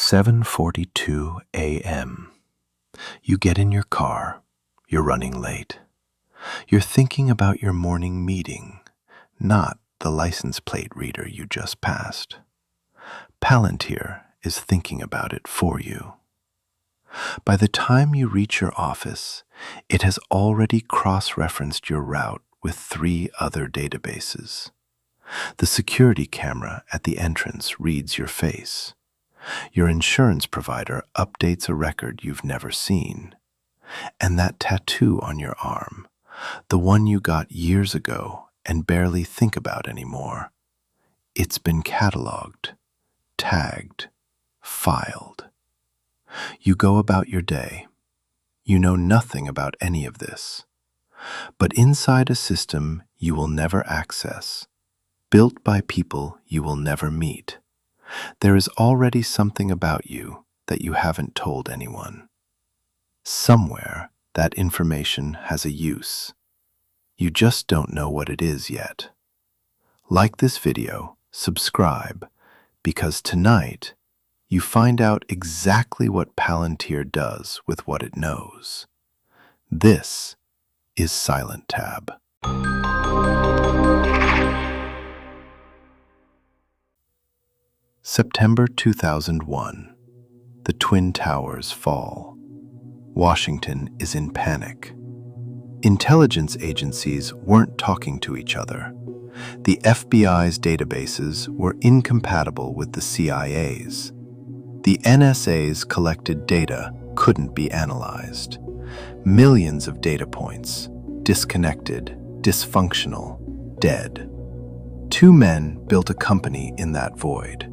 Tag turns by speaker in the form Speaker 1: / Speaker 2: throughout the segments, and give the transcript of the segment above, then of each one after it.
Speaker 1: 7:42 a.m. You get in your car. You're running late. You're thinking about your morning meeting, not the license plate reader you just passed. Palantir is thinking about it for you. By the time you reach your office, it has already cross-referenced your route with 3 other databases. The security camera at the entrance reads your face. Your insurance provider updates a record you've never seen. And that tattoo on your arm, the one you got years ago and barely think about anymore, it's been cataloged, tagged, filed. You go about your day. You know nothing about any of this. But inside a system you will never access, built by people you will never meet, there is already something about you that you haven't told anyone. Somewhere that information has a use. You just don't know what it is yet. Like this video, subscribe, because tonight you find out exactly what Palantir does with what it knows. This is Silent Tab. September 2001. The Twin Towers fall. Washington is in panic. Intelligence agencies weren't talking to each other. The FBI's databases were incompatible with the CIA's. The NSA's collected data couldn't be analyzed. Millions of data points, disconnected, dysfunctional, dead. 2 men built a company in that void.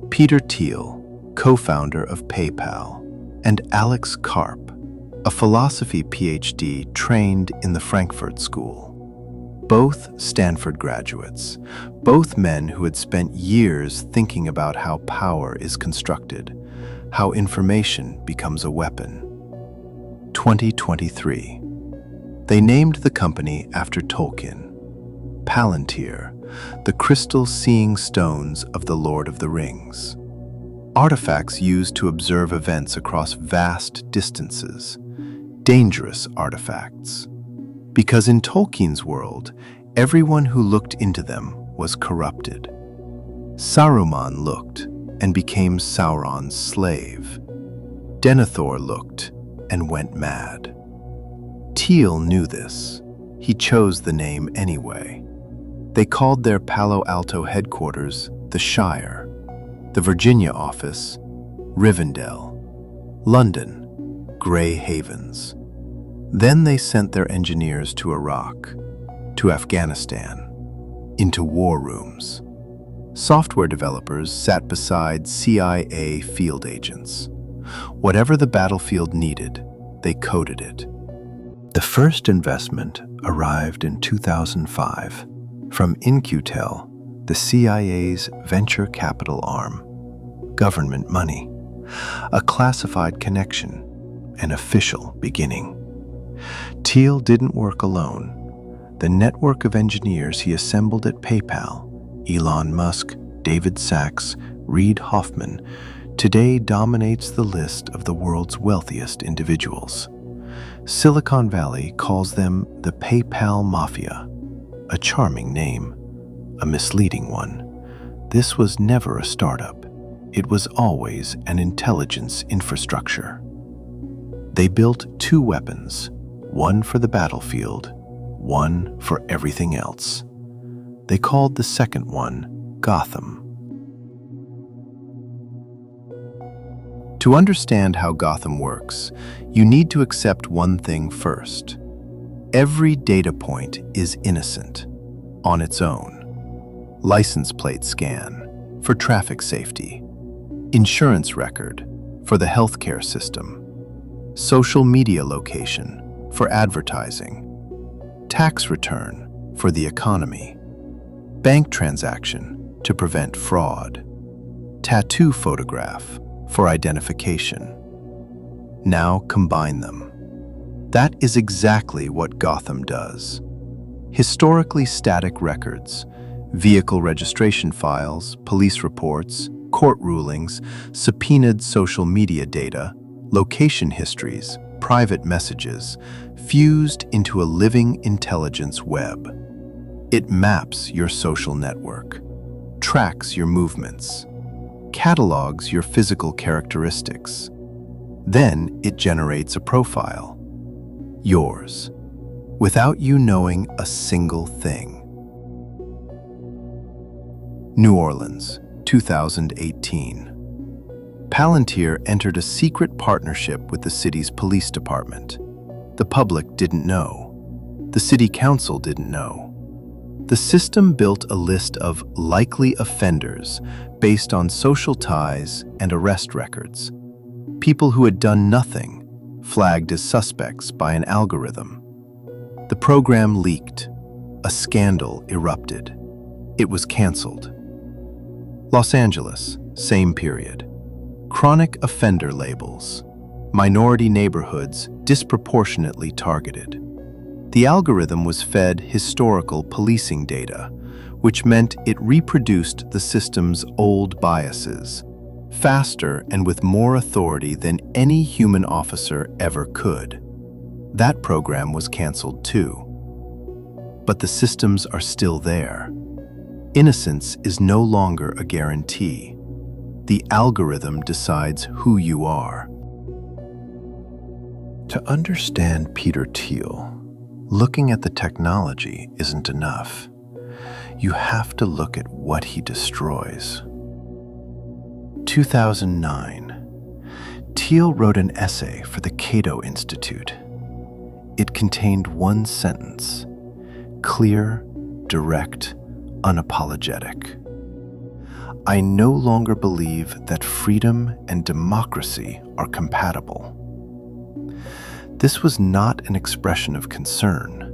Speaker 1: Peter Thiel, co-founder of PayPal, and Alex Karp, a philosophy PhD trained in the Frankfurt School. Both Stanford graduates, both men who had spent years thinking about how power is constructed, how information becomes a weapon. 2023. They named the company after Tolkien. Palantir, the crystal seeing stones of the Lord of the Rings. Artifacts used to observe events across vast distances. Dangerous artifacts. Because in Tolkien's world, everyone who looked into them was corrupted. Saruman looked and became Sauron's slave. Denethor looked and went mad. Thiel knew this. He chose the name anyway. They called their Palo Alto headquarters the Shire, the Virginia office, Rivendell, London, Grey Havens. Then they sent their engineers to Iraq, to Afghanistan, into war rooms. Software developers sat beside CIA field agents. Whatever the battlefield needed, they coded it. The first investment arrived in 2005 from In-Q-Tel, the CIA's venture capital arm. Government money, a classified connection, an official beginning. Thiel didn't work alone. The network of engineers he assembled at PayPal, Elon Musk, David Sacks, Reid Hoffman, today dominates the list of the world's wealthiest individuals. Silicon Valley calls them the PayPal Mafia, a charming name, a misleading one. This was never a startup. It was always an intelligence infrastructure. They built 2 weapons, one for the battlefield, one for everything else. They called the second one Gotham. To understand how Gotham works, you need to accept one thing first. Every data point is innocent, on its own. License plate scan, for traffic safety. Insurance record, for the healthcare system. Social media location, for advertising. Tax return, for the economy. Bank transaction, to prevent fraud. Tattoo photograph, for identification. Now combine them. That is exactly what Gotham does. Historically static records, vehicle registration files, police reports, court rulings, subpoenaed social media data, location histories, private messages, fused into a living intelligence web. It maps your social network, tracks your movements, catalogs your physical characteristics. Then it generates a profile, yours, without you knowing a single thing. New Orleans, 2018. Palantir entered a secret partnership with the city's police department. The public didn't know. The city council didn't know. The system built a list of likely offenders based on social ties and arrest records. People who had done nothing, flagged as suspects by an algorithm. The program leaked. A scandal erupted. It was canceled. Los Angeles, same period. Chronic offender labels. Minority neighborhoods disproportionately targeted. The algorithm was fed historical policing data, which meant it reproduced the system's old biases, faster and with more authority than any human officer ever could. That program was canceled too. But the systems are still there. Innocence is no longer a guarantee. The algorithm decides who you are. To understand Peter Thiel, looking at the technology isn't enough. You have to look at what he destroys. 2009, Thiel wrote an essay for the Cato Institute. It contained one sentence: clear, direct, unapologetic. I no longer believe that freedom and democracy are compatible. This was not an expression of concern.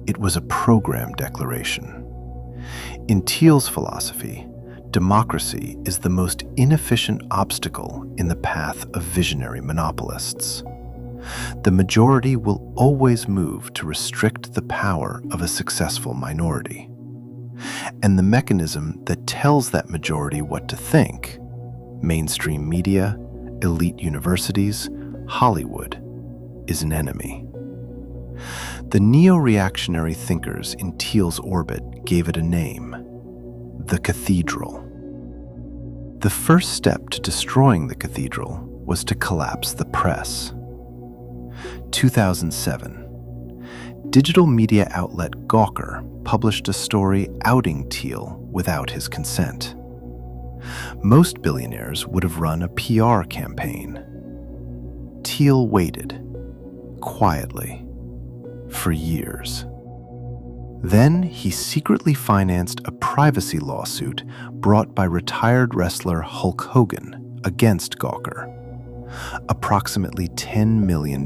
Speaker 1: It was a program declaration. In Thiel's philosophy, democracy is the most inefficient obstacle in the path of visionary monopolists. The majority will always move to restrict the power of a successful minority. And the mechanism that tells that majority what to think, mainstream media, elite universities, Hollywood, is an enemy. The neo-reactionary thinkers in Thiel's orbit gave it a name: the cathedral. The first step to destroying the cathedral was to collapse the press. 2007. Digital media outlet Gawker published a story outing Thiel without his consent. Most billionaires would have run a PR campaign. Thiel waited, quietly, for years. Then he secretly financed a privacy lawsuit brought by retired wrestler Hulk Hogan against Gawker. Approximately $10 million.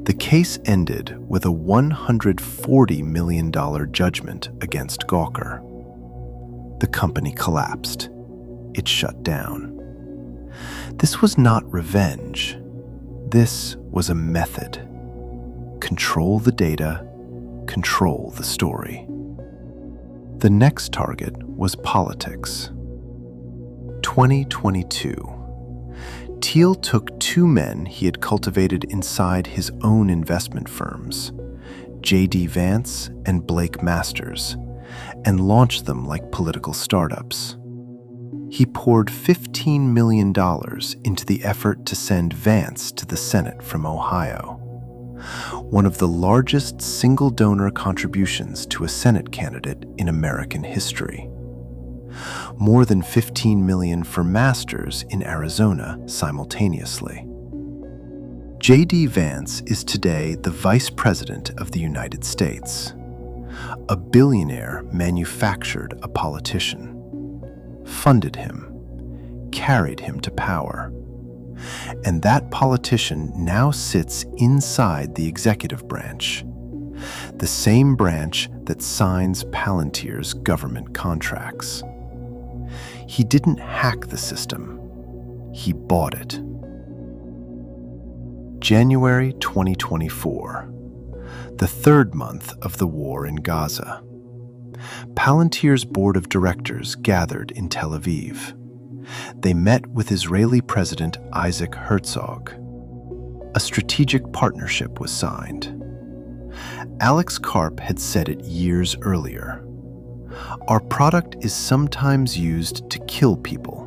Speaker 1: The case ended with a $140 million judgment against Gawker. The company collapsed. It shut down. This was not revenge. This was a method. Control the data, control the story. The next target was politics. 2022. Thiel took two men he had cultivated inside his own investment firms, J.D. Vance and Blake Masters, and launched them like political startups. He poured $15 million into the effort to send Vance to the Senate from Ohio, one of the largest single donor contributions to a Senate candidate in American history. More than $15 million for Masters in Arizona simultaneously. J.D. Vance is today the Vice President of the United States. A billionaire manufactured a politician, funded him, carried him to power. And that politician now sits inside the executive branch, the same branch that signs Palantir's government contracts. He didn't hack the system. He bought it. January 2024, the third month of the war in Gaza. Palantir's board of directors gathered in Tel Aviv. They met with Israeli President Isaac Herzog. A strategic partnership was signed. Alex Karp had said it years earlier. Our product is sometimes used to kill people.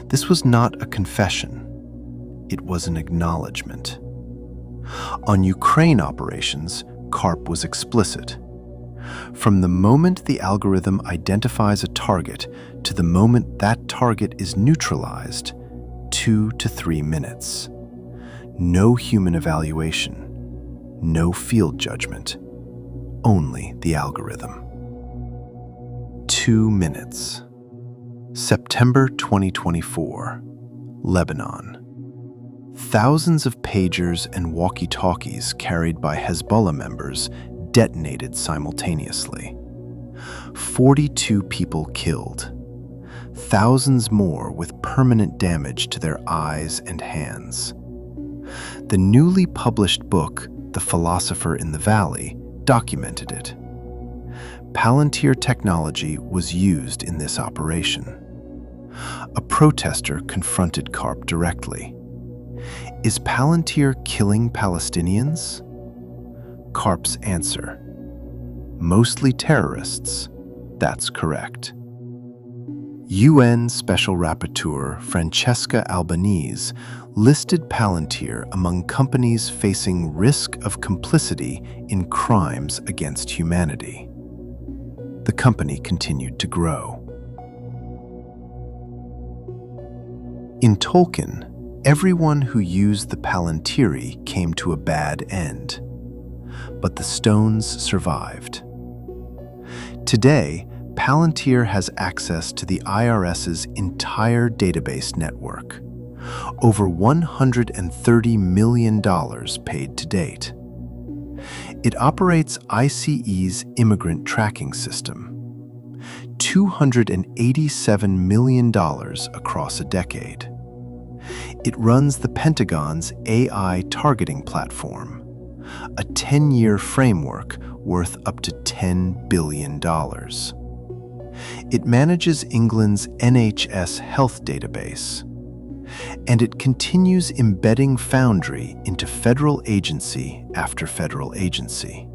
Speaker 1: This was not a confession. It was an acknowledgement. On Ukraine operations, Karp was explicit. From the moment the algorithm identifies a target to the moment that target is neutralized, 2 to 3 minutes. No human evaluation. No field judgment. Only the algorithm. 2 minutes. September 2024, Lebanon. Thousands of pagers and walkie-talkies carried by Hezbollah members detonated simultaneously. 42 people killed. Thousands more with permanent damage to their eyes and hands. The newly published book, The Philosopher in the Valley, documented it. Palantir technology was used in this operation. A protester confronted Karp directly. Is Palantir killing Palestinians? Karp's answer: mostly terrorists. That's correct. UN Special Rapporteur Francesca Albanese listed Palantir among companies facing risk of complicity in crimes against humanity. The company continued to grow. In Tolkien, everyone who used the Palantiri came to a bad end, but the stones survived. Today, Palantir has access to the IRS's entire database network. Over $130 million paid to date. It operates ICE's immigrant tracking system. $287 million across a decade. It runs the Pentagon's AI targeting platform, a 10-year framework worth up to $10 billion. It manages England's NHS health database, and it continues embedding Foundry into federal agency after federal agency.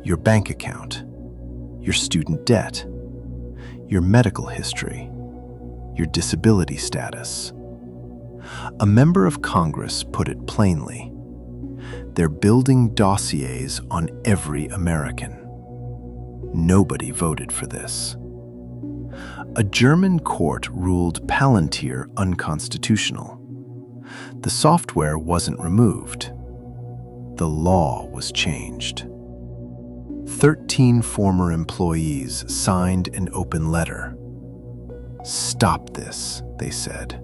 Speaker 1: Your bank account, your student debt, your medical history, your disability status. A member of Congress put it plainly. They're building dossiers on every American. Nobody voted for this. A German court ruled Palantir unconstitutional. The software wasn't removed. The law was changed. 13 former employees signed an open letter. Stop this, they said.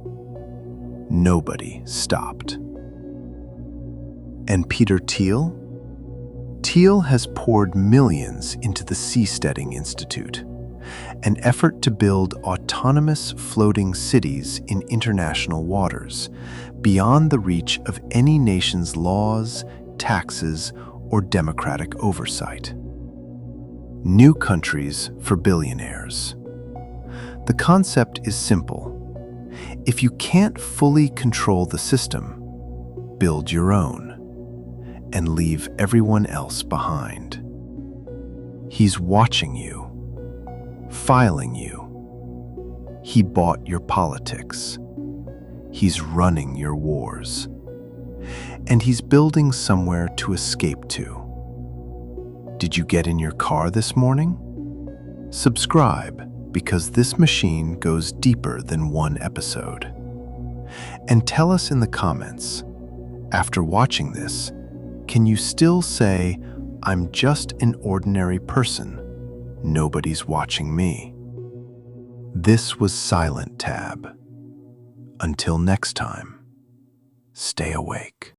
Speaker 1: Nobody stopped. And Peter Thiel? Thiel has poured millions into the Seasteading Institute, an effort to build autonomous floating cities in international waters, beyond the reach of any nation's laws, taxes, or democratic oversight. New countries for billionaires. The concept is simple. If you can't fully control the system, build your own and leave everyone else behind. He's watching you, filing you. He bought your politics. He's running your wars. And he's building somewhere to escape to. Did you get in your car this morning? Subscribe, because this machine goes deeper than one episode. And tell us in the comments, after watching this, can you still say, I'm just an ordinary person, nobody's watching me? This was Silent Tab. Until next time, stay awake.